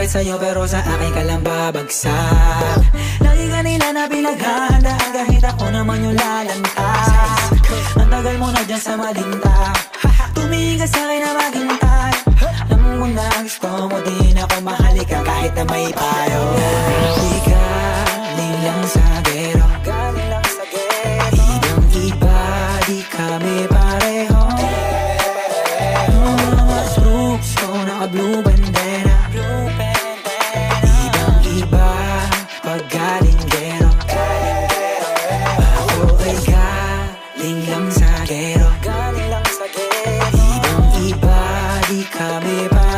Bakit sa'yo pero sa akin ka lang babagsak? Lagi ka nila na pinaghahandaan kahit ako naman yung lalanta. Ang tagal mo na dyan sa malinta, tumingin ka sa'kin na maghintay. Alam mo na gusto mo din ako mahalika kahit na may payo. Di galing lang sa gero, ibang iba, di kami pareho. Mga troops ko naka-blue bandera, ibang iba pag galing gero. Ako ay galing lang sa gero, ibang iba, di kami pareho.